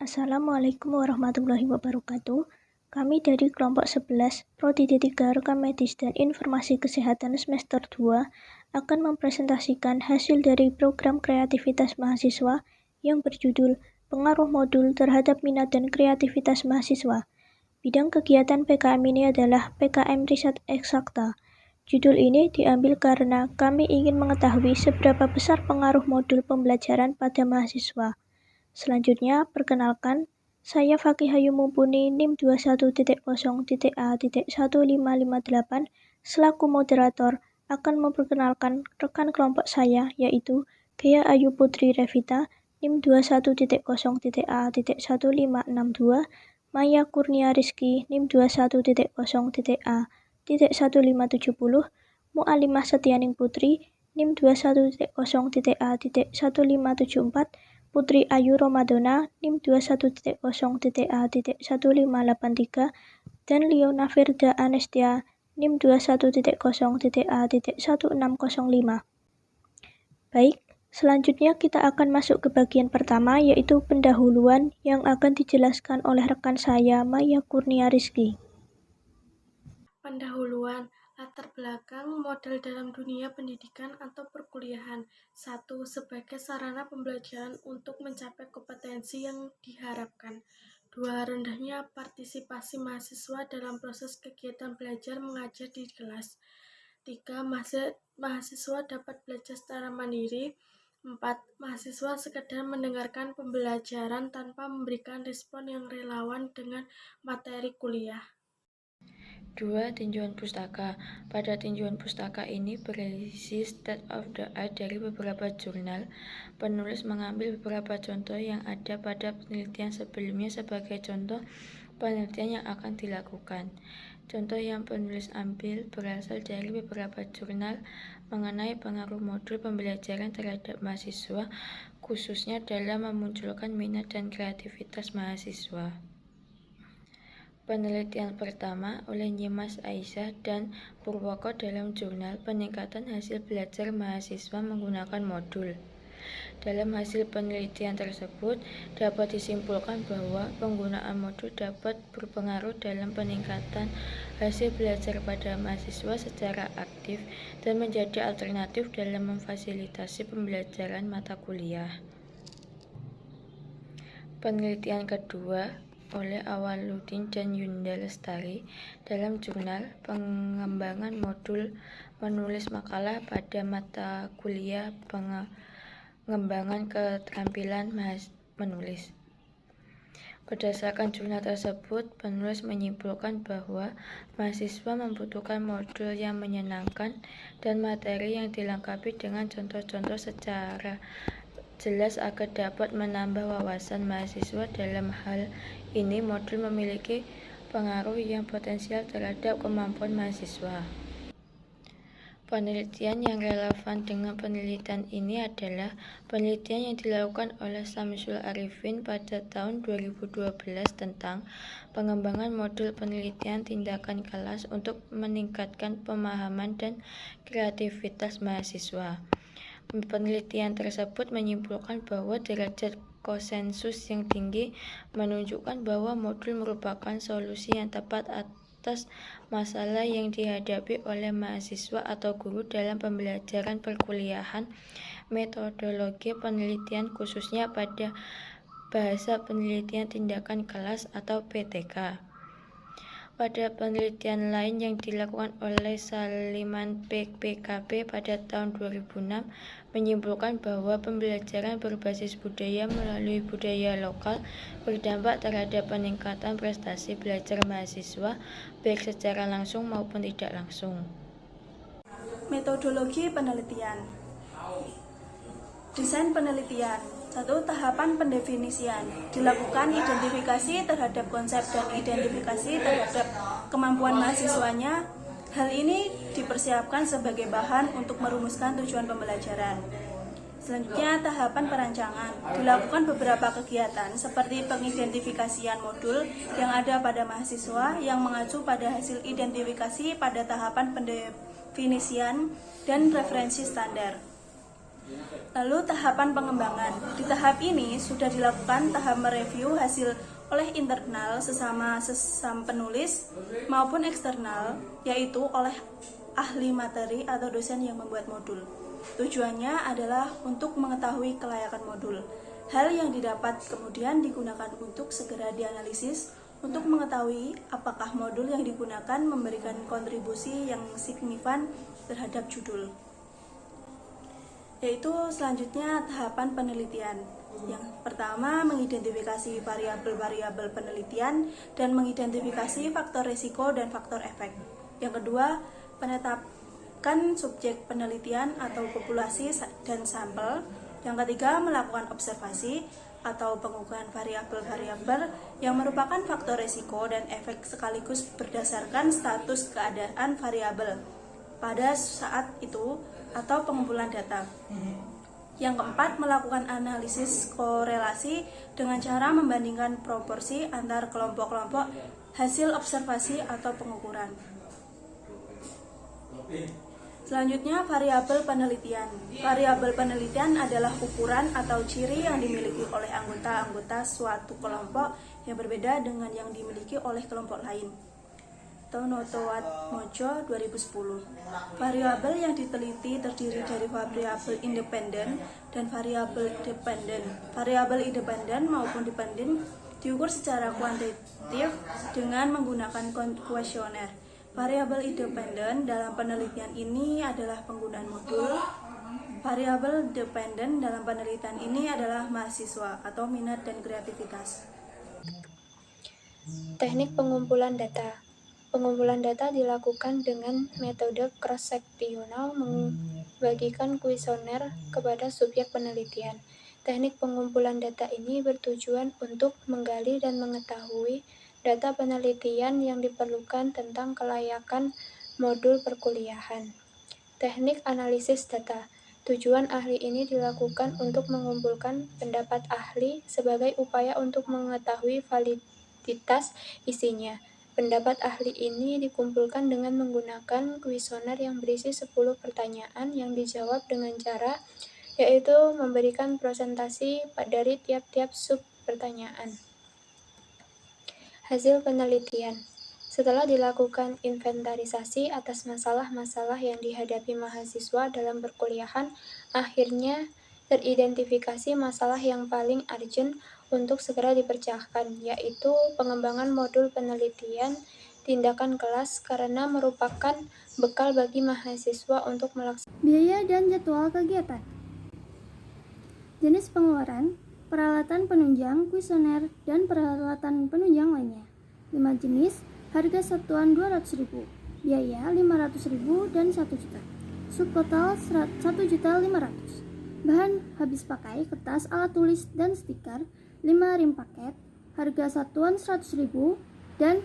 Assalamualaikum warahmatullahi wabarakatuh. Kami dari kelompok 11, Prodi D3 Rekam Medis dan Informasi Kesehatan semester 2 akan mempresentasikan hasil dari program kreativitas mahasiswa yang berjudul Pengaruh Modul Terhadap Minat dan Kreativitas Mahasiswa. Bidang kegiatan PKM ini adalah PKM Riset Eksakta. Judul ini diambil karena kami ingin mengetahui seberapa besar pengaruh modul pembelajaran pada mahasiswa. Selanjutnya, perkenalkan, saya Fakih Hayu Mumpuni NIM 21.0.A.1558 selaku moderator akan memperkenalkan rekan kelompok saya yaitu Gea Ayu Putri Revita NIM 21.0.A.1562, Maya Kurnia Rizky NIM 21.0.A.1570, Mu'alimah Setianing Putri NIM 21.0.A.1574, Putri Ayu Romadona NIM 21.0.A.1583 dan Leona Firda Anestia NIM 21.0.A.1605. Baik, selanjutnya kita akan masuk ke bagian pertama yaitu pendahuluan yang akan dijelaskan oleh rekan saya Maya Kurnia Rizky. Pendahuluan, latar belakang model dalam dunia pendidikan atau perkuliahan. 1. Sebagai sarana pembelajaran untuk mencapai kompetensi yang diharapkan. 2. Rendahnya partisipasi mahasiswa dalam proses kegiatan belajar mengajar di kelas. 3. Mahasiswa dapat belajar secara mandiri. 4. Mahasiswa sekedar mendengarkan pembelajaran tanpa memberikan respon yang relawan dengan materi kuliah. 2. Tinjauan pustaka. Pada tinjauan pustaka ini berisi state of the art dari beberapa jurnal. Penulis mengambil beberapa contoh yang ada pada penelitian sebelumnya sebagai contoh penelitian yang akan dilakukan. Contoh yang penulis ambil berasal dari beberapa jurnal mengenai pengaruh modul pembelajaran terhadap mahasiswa, khususnya dalam memunculkan minat dan kreativitas mahasiswa. Penelitian pertama oleh Nyimas Aisyah dan Purwoko dalam jurnal Peningkatan Hasil Belajar Mahasiswa Menggunakan Modul. Dalam hasil penelitian tersebut, dapat disimpulkan bahwa penggunaan modul dapat berpengaruh dalam peningkatan hasil belajar pada mahasiswa secara aktif dan menjadi alternatif dalam memfasilitasi pembelajaran mata kuliah. Penelitian kedua oleh Awaludin dan Yunda Lestari dalam jurnal Pengembangan Modul menulis makalah pada mata kuliah Pengembangan Keterampilan Menulis. Berdasarkan jurnal tersebut, penulis menyimpulkan bahwa mahasiswa membutuhkan modul yang menyenangkan dan materi yang dilengkapi dengan contoh-contoh secara jelas agar dapat menambah wawasan mahasiswa. Dalam hal ini, modul memiliki pengaruh yang potensial terhadap kemampuan mahasiswa. Penelitian yang relevan dengan penelitian ini adalah penelitian yang dilakukan oleh Samsul Arifin pada tahun 2012 tentang pengembangan modul penelitian tindakan kelas untuk meningkatkan pemahaman dan kreativitas mahasiswa. Penelitian tersebut menyimpulkan bahwa derajat konsensus yang tinggi menunjukkan bahwa modul merupakan solusi yang tepat atas masalah yang dihadapi oleh mahasiswa atau guru dalam pembelajaran perkuliahan. Metodologi penelitian khususnya pada bahasa penelitian tindakan kelas atau PTK. Pada penelitian lain yang dilakukan oleh Saliman PKB pada tahun 2006 menyimpulkan bahwa pembelajaran berbasis budaya melalui budaya lokal berdampak terhadap peningkatan prestasi belajar mahasiswa baik secara langsung maupun tidak langsung. Metodologi penelitian. Desain penelitian. 1. Tahapan pendefinisian. Dilakukan identifikasi terhadap konsep dan identifikasi terhadap kemampuan mahasiswanya. Hal ini dipersiapkan sebagai bahan untuk merumuskan tujuan pembelajaran. Selanjutnya, tahapan perancangan. Dilakukan beberapa kegiatan seperti pengidentifikasian modul yang ada pada mahasiswa yang mengacu pada hasil identifikasi pada tahapan pendefinisian dan referensi standar. Lalu tahapan pengembangan. Di tahap ini sudah dilakukan tahap mereview hasil oleh internal sesama penulis maupun eksternal, yaitu oleh ahli materi atau dosen yang membuat modul. Tujuannya adalah untuk mengetahui kelayakan modul. Hal yang didapat kemudian digunakan untuk segera dianalisis untuk mengetahui apakah modul yang digunakan memberikan kontribusi yang signifikan terhadap judul. Yaitu selanjutnya tahapan penelitian. Yang pertama, mengidentifikasi variabel-variabel penelitian dan mengidentifikasi faktor risiko dan faktor efek. Yang kedua, penetapkan subjek penelitian atau populasi dan sampel. Yang ketiga, melakukan observasi atau pengukuran variabel-variabel yang merupakan faktor risiko dan efek sekaligus berdasarkan status keadaan variabel pada saat itu atau pengumpulan data. Yang keempat, melakukan analisis korelasi dengan cara membandingkan proporsi antar kelompok-kelompok hasil observasi atau pengukuran. Selanjutnya, variabel penelitian. Variabel penelitian adalah ukuran atau ciri yang dimiliki oleh anggota-anggota suatu kelompok yang berbeda dengan yang dimiliki oleh kelompok lain. Tonotoatmojo 2010. Variabel yang diteliti terdiri dari variabel independen dan variabel dependen. Variabel independen maupun dependen diukur secara kuantitatif dengan menggunakan kuesioner. Variabel independen dalam penelitian ini adalah penggunaan modul. Variabel dependen dalam penelitian ini adalah mahasiswa atau minat dan kreativitas. Teknik pengumpulan data. Pengumpulan data dilakukan dengan metode cross-seksional membagikan kuesioner kepada subjek penelitian. Teknik pengumpulan data ini bertujuan untuk menggali dan mengetahui data penelitian yang diperlukan tentang kelayakan modul perkuliahan. Teknik analisis data. Tujuan ahli ini dilakukan untuk mengumpulkan pendapat ahli sebagai upaya untuk mengetahui validitas isinya. Pendapat ahli ini dikumpulkan dengan menggunakan kuesioner yang berisi 10 pertanyaan yang dijawab dengan cara yaitu memberikan presentasi dari tiap-tiap sub pertanyaan. Hasil penelitian. Setelah dilakukan inventarisasi atas masalah-masalah yang dihadapi mahasiswa dalam perkuliahan, akhirnya teridentifikasi masalah yang paling urgent untuk segera dikerjakan, yaitu pengembangan modul penelitian tindakan kelas karena merupakan bekal bagi mahasiswa untuk melaksanakan biaya dan jadwal kegiatan. Jenis pengeluaran, peralatan penunjang, kuesioner, dan peralatan penunjang lainnya. 5 jenis, harga satuan 200.000, biaya 500.000 dan 1 juta. Subtotal 1.500.000. Bahan habis pakai, kertas, alat tulis, dan stiker, 5 rim paket, harga satuan 100.000 dan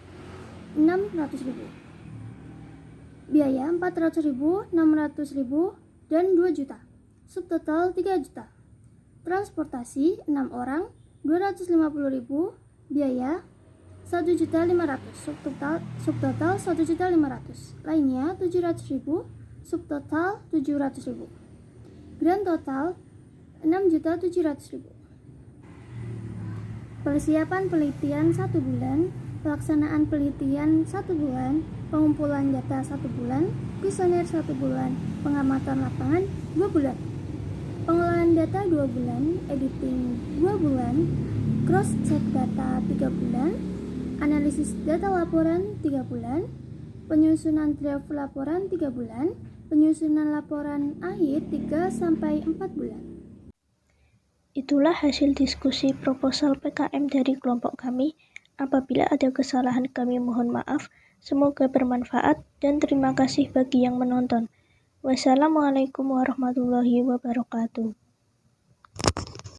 600.000. Biaya 400.000, 600.000, dan 2 juta. Subtotal 3 juta. Transportasi 6 orang 250.000, biaya 1.500.000, subtotal 1.500.000, lainnya 700.000, subtotal 700.000. Grand total 6.700.000. Persiapan penelitian 1 bulan, pelaksanaan penelitian 1 bulan, pengumpulan data 1 bulan, kuesioner 1 bulan, pengamatan lapangan 2 bulan. Pengolahan data 2 bulan, editing 2 bulan, cross-check data 3 bulan, analisis data laporan 3 bulan, penyusunan draft laporan 3 bulan, penyusunan laporan akhir 3-4 bulan. Itulah hasil diskusi proposal PKM dari kelompok kami. Apabila ada kesalahan kami mohon maaf. Semoga bermanfaat dan terima kasih bagi yang menonton. Wassalamualaikum warahmatullahi wabarakatuh.